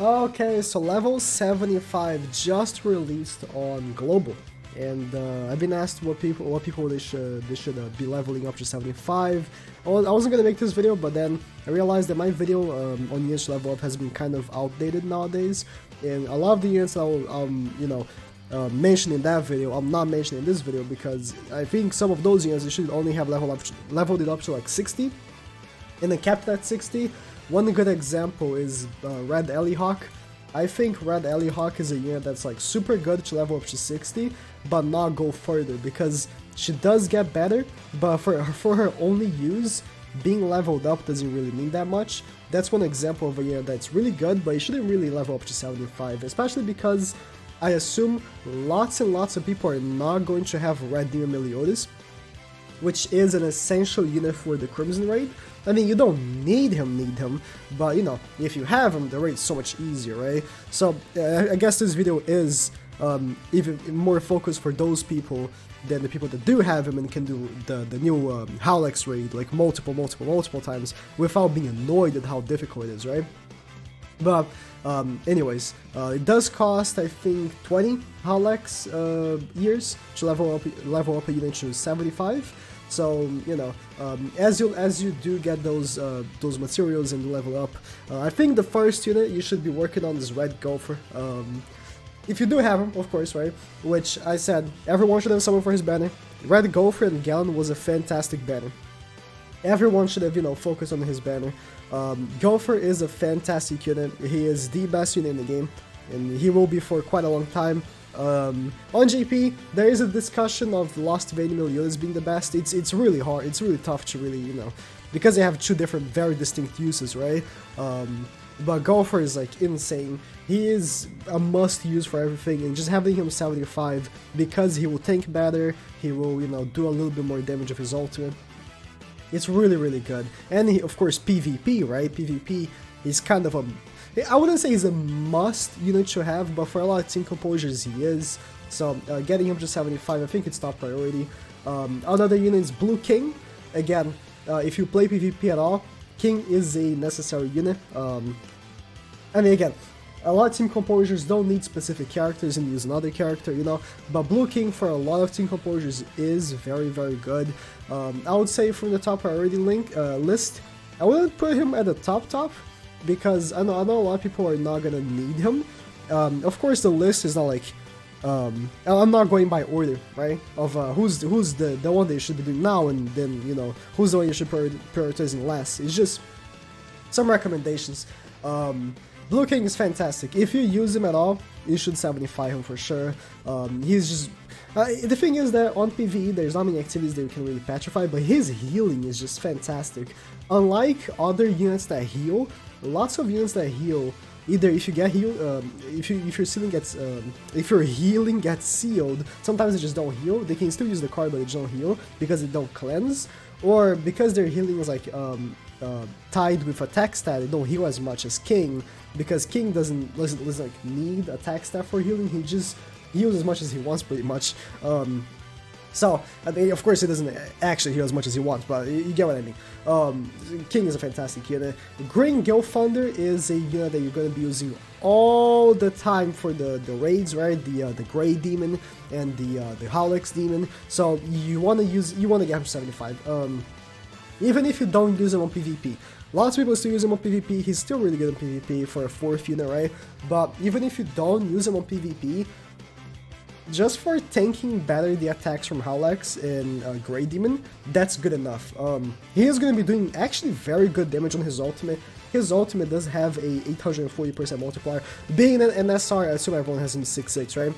Okay, so level 75 just released on global, and I've been asked what people they should be leveling up to 75. I wasn't gonna make this video, but then I realized that my video on units level up has been kind of outdated nowadays, and a lot of the units I'll mention in that video, I'm not mentioning in this video because I think some of those units you should only have leveled it up to like 60, and then kept it at 60. One good example is Red Ellie-Hawk. I think Red Ellie-Hawk is a unit that's like super good to level up to 60, but not go further because she does get better, but for her only use, being leveled up doesn't really mean that much. That's one example of a unit that's really good, but you shouldn't really level up to 75, especially because I assume lots and lots of people are not going to have Red Demon Meliodas, which is an essential unit for the Crimson raid. I mean, you don't need him, but you know, if you have him, the raid's so much easier, right? So I guess this video is even more focused for those people than the people that do have him and can do the new Howlex raid like multiple times without being annoyed at how difficult it is, right? But anyways, it does cost I think 20 Howlex years to level up a unit to 75. So you know, as you do get those materials and level up, I think the first unit you should be working on is Red Gopher. If you do have him, of course, right? Which I said everyone should have someone for his banner. Red Gopher and Gallon was a fantastic banner. Everyone should have, you know, focused on his banner. Gopher is a fantastic unit. He is the best unit in the game, and he will be for quite a long time. On GP, there is a discussion of Lost Vein Meliodas being the best. It's really hard. It's really tough to really, you know, because they have two different, very distinct uses, right? But Gopher is like insane. He is a must use for everything, and just having him 75 because he will tank better. He will, you know, do a little bit more damage of his ultimate. It's really good. And he, of course, PvP, right? PvP is kind of a, I wouldn't say he's a must unit to have, but for a lot of team composers he is. So getting him to 75, I think it's top priority. Another unit is Blue King. Again, if you play PvP at all, King is a necessary unit. I mean, again, a lot of team composers don't need specific characters and use another character, you know, but Blue King for a lot of team composers is very good. I would say from the top priority list, I wouldn't put him at the top, because I know a lot of people are not gonna need him. Of course, the list is not like, I'm not going by order, right? Of who's the one that you should be doing now, and then, you know, who's the one you should prioritizing last. It's just some recommendations. Blue King is fantastic. If you use him at all, you should 75 him for sure. He's just... the thing is that on PvE, there's not many activities that you can really petrify, but his healing is just fantastic. Unlike other units that heal, lots of units that heal, either if you get healed, if your healing gets sealed, sometimes they just don't heal. They can still use the card, but they just don't heal because they don't cleanse, or because their healing is like tied with attack stat, they don't heal as much as King, because King doesn't like need attack stat for healing. He just heals as much as he wants, pretty much. So, I mean, of course, he doesn't actually heal as much as he wants, but you get what I mean. King is a fantastic unit. Green Guild Thunder is a unit that you're going to be using all the time for the raids, right? The Grey Demon and the Howlex Demon. So you want to get him to 75. Even if you don't use him on PvP. Lots of people still use him on PvP. He's still really good on PvP for a 4th unit, right? But even if you don't use him on PvP, just for tanking better the attacks from Howlex and Grey Demon, that's good enough. He is going to be doing actually very good damage on his ultimate. His ultimate does have a 840% multiplier. Being an SR, I assume everyone has him 6/6, right?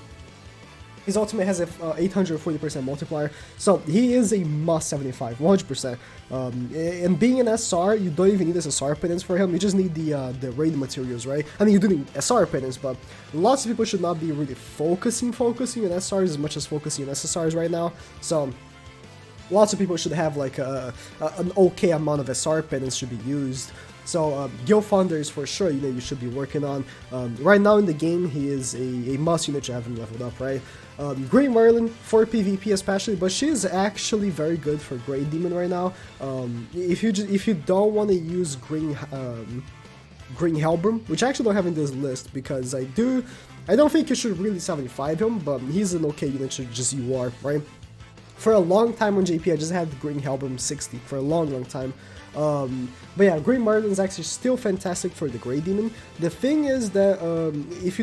His ultimate has a 840% multiplier, so he is a must 75, 100%. And being an SR, you don't even need SR penance for him, you just need the raid materials, right? I mean, you do need SR penance, but lots of people should not be really focusing on SRs as much as focusing on SSRs right now, so lots of people should have like an okay amount of SR penance should be used. So Guild Thunder is for sure, you know, you should be working on. Right now in the game, he is a must unit to have him leveled up, right? Green Merlin for PvP especially, but she is actually very good for Grey Demon right now. If you don't want to use Green Green Hellbrim, which I actually don't have in this list because I don't think you should really 75 him, but he's an okay unit to just UR, right? For a long time on JP, I just had the Green Hellbrim 60 for a long time. But yeah, Green Merlin is actually still fantastic for the Grey Demon. The thing is that if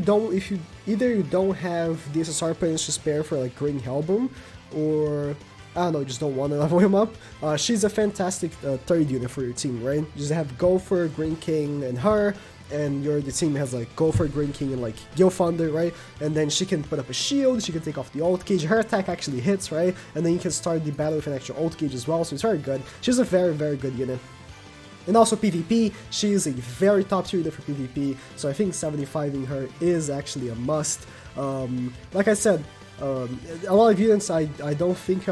you either don't have the SSR points to spare for like Green Hellbrim, or I don't know, just don't want to level him up, she's a fantastic third unit for your team, right? You just have Gopher, Green King, and her, and the team has like Gopher, Green King, and like Gilfunder, right? And then she can put up a shield, she can take off the ult cage, her attack actually hits, right? And then you can start the battle with an extra ult cage as well, so it's very good. She's a very good unit. And also PvP, she is a very top tier unit for PvP, so I think 75ing her is actually a must. Like I said, a lot of units I don't think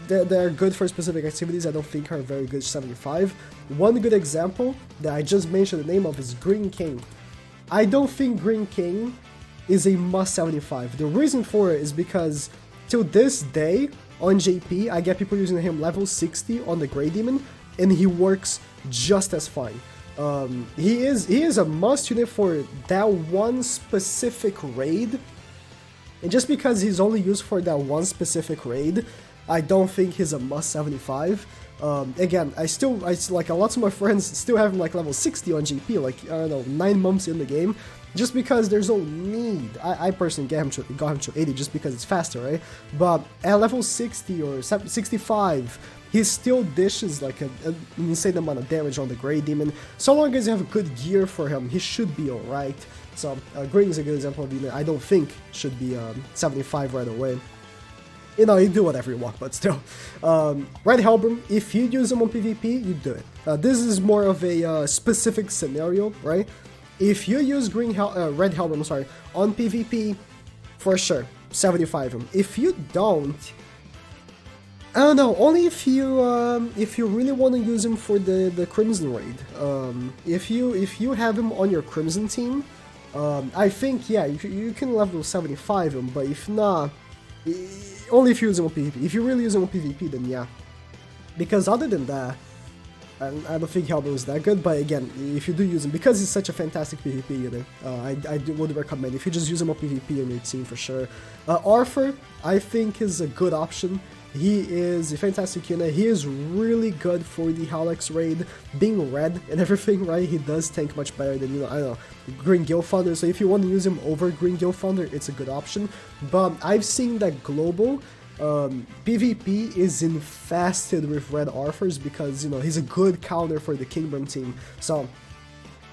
they're good for specific activities. I don't think are very good 75. One good example that I just mentioned the name of is Green King. I don't think Green King is a must 75. The reason for it is because till this day on JP I get people using him level 60 on the Grey Demon, and he works just as fine. He is a must unit for that one specific raid. And just because he's only used for that one specific raid, I don't think he's a must 75. Again, I like a lot of my friends still have him like level 60 on GP, like, I don't know, 9 months in the game, just because there's no need. I personally got him to 80 just because it's faster, right? But at level 60 or 65, he still dishes like an insane amount of damage on the Grey Demon. So long as you have good gear for him, he should be alright. So Green is a good example of unit I don't think should be 75 right away. You know, you do whatever you want, but still. Red Hellbrim, if you use him on PvP, you do it. This is more of a specific scenario, right? If you use Red Hellbrim, sorry, on PvP, for sure, 75 him. If you don't, I don't know, only if you really want to use him for the Crimson raid. If you have him on your Crimson team, I think, yeah, you can level 75 him, but if not, only if you use him on PvP. If you really use him on PvP, then yeah. Because other than that, I don't think Hellbrim is that good, but again, if you do use him, because he's such a fantastic PvP unit, I would recommend, if you just use him on PvP on your team for sure. Arthur, I think, is a good option. He is a fantastic unit. He is really good for the Howlex raid, being red and everything, right? He does tank much better than, I don't know, Green Gilfunder. So if you want to use him over Green Gilfunder, it's a good option. But I've seen that global PvP is infested with red Arthurs because, he's a good counter for the Kingdom team. So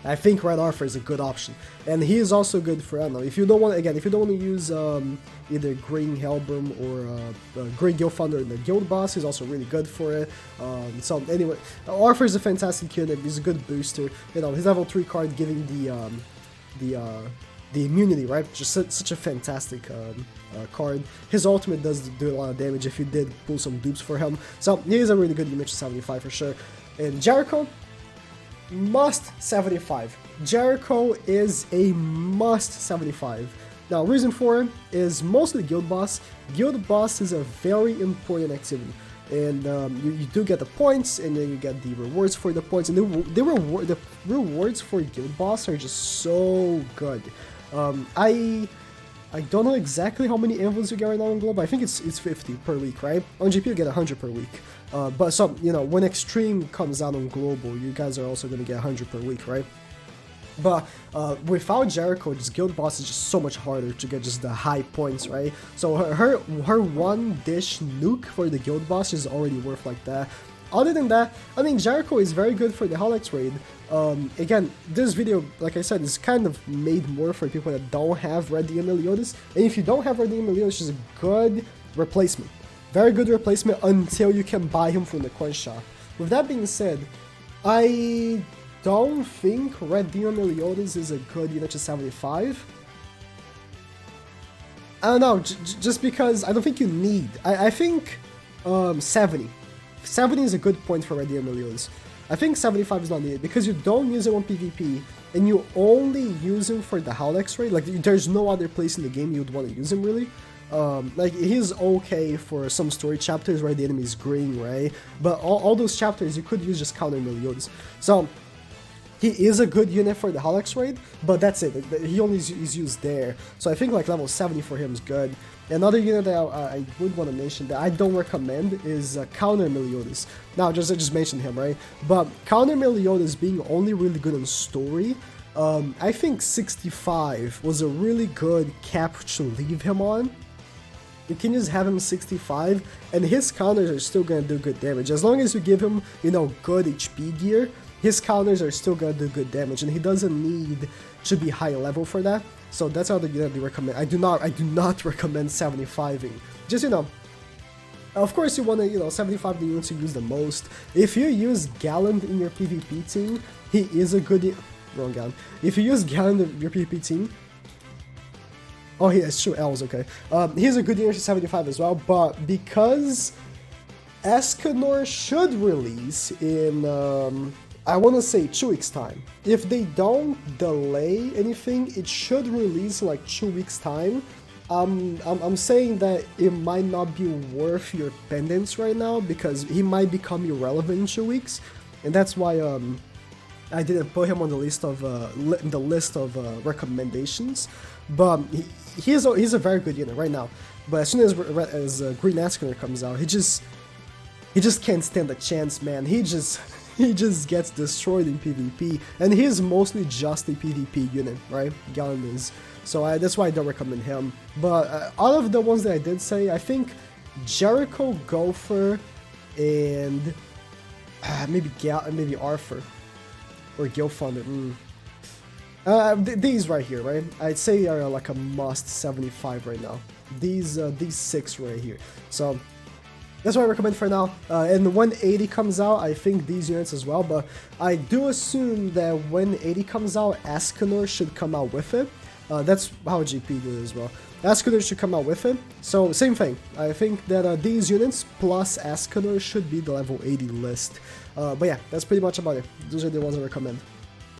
I think Red Arthur is a good option, and he is also good for, I don't know, if you don't want to use either Green Hellbrim or Green Gilfunder in the Guild Boss, he's also really good for it. So anyway, Arthur is a fantastic unit. He's a good booster. His level 3 card giving the immunity, right? Just such a fantastic card. His ultimate does do a lot of damage if you did pull some dupes for him. So he is a really good unit to 75 for sure. And Jericho, must 75. Jericho is a must 75. Now, reason for it is mostly Guild Boss. Guild Boss is a very important activity, and you do get the points, and then you get the rewards for the points, and the rewards for Guild Boss are just so good. I don't know exactly how many invites you get right now on Globe. I think it's 50 per week, right? On GP you get 100 per week. But some, when Extreme comes out on Global, you guys are also going to get 100 per week, right? But without Jericho, just Guild Boss is just so much harder to get just the high points, right? So her one dish nuke for the Guild Boss is already worth like that. Other than that, I mean, Jericho is very good for the Howlex raid. Again, this video, like I said, is kind of made more for people that don't have Red Demon Meliodas. And if you don't have Red Demon Meliodas, it's a good replacement. Very good replacement until you can buy him from the coin shop. With that being said, I don't think Red Demon Meliodas is a good unit to 75. I don't know, just because I don't think you need. I think 70. 70 is a good point for Red Demon Meliodas. I think 75 is not needed because you don't use it on PvP and you only use him for the Howlex raid. Like, there's no other place in the game you'd want to use him, really. Like, he's okay for some story chapters where the enemy is green, right? But all those chapters you could use just counter Meliodas. So he is a good unit for the Holox raid, but that's it. He only is used there. So I think like level 70 for him is good. Another unit that I would want to mention that I don't recommend is Counter Meliodas. Now, I just mentioned him, right? But Counter Meliodas being only really good in story, I think 65 was a really good cap to leave him on. You can just have him 65, and his counters are still gonna do good damage. As long as you give him, you know, good HP gear, his counters are still gonna do good damage, and he doesn't need to be high level for that. So that's how the unit they recommend. I do not recommend 75ing. Just, you know, of course you want to, you know, 75 the units you use the most. If you use Gallant in your PvP team, he is a good. Wrong Gallant. If you use Gallant in your PvP team. Oh, yeah, it's true, L's, okay. He's a good unit to 75 as well, but because Escanor should release in, I want to say 2 weeks time. If they don't delay anything, it should release in like 2 weeks time. I'm saying that it might not be worth your pendants right now because he might become irrelevant in 2 weeks, and that's why I didn't put him on the list of recommendations. But he's a very good unit right now. But as soon as Green Escanor comes out, he just can't stand a chance, man. He just gets destroyed in PvP, and he's mostly just a PvP unit, right? Gallant is. So that's why I don't recommend him. But out of the ones that I did say, I think Jericho, Gopher, and maybe Arthur or Gilfunder. These right here, right? I'd say are like a must 75 right now. These 6 right here. So that's what I recommend for now. And when 80 comes out, I think these units as well. But I do assume that when 80 comes out, Escanor should come out with it. That's how GP did it as well. Escanor should come out with it. So same thing. I think that these units plus Escanor should be the level 80 list. But yeah, that's pretty much about it. Those are the ones I recommend.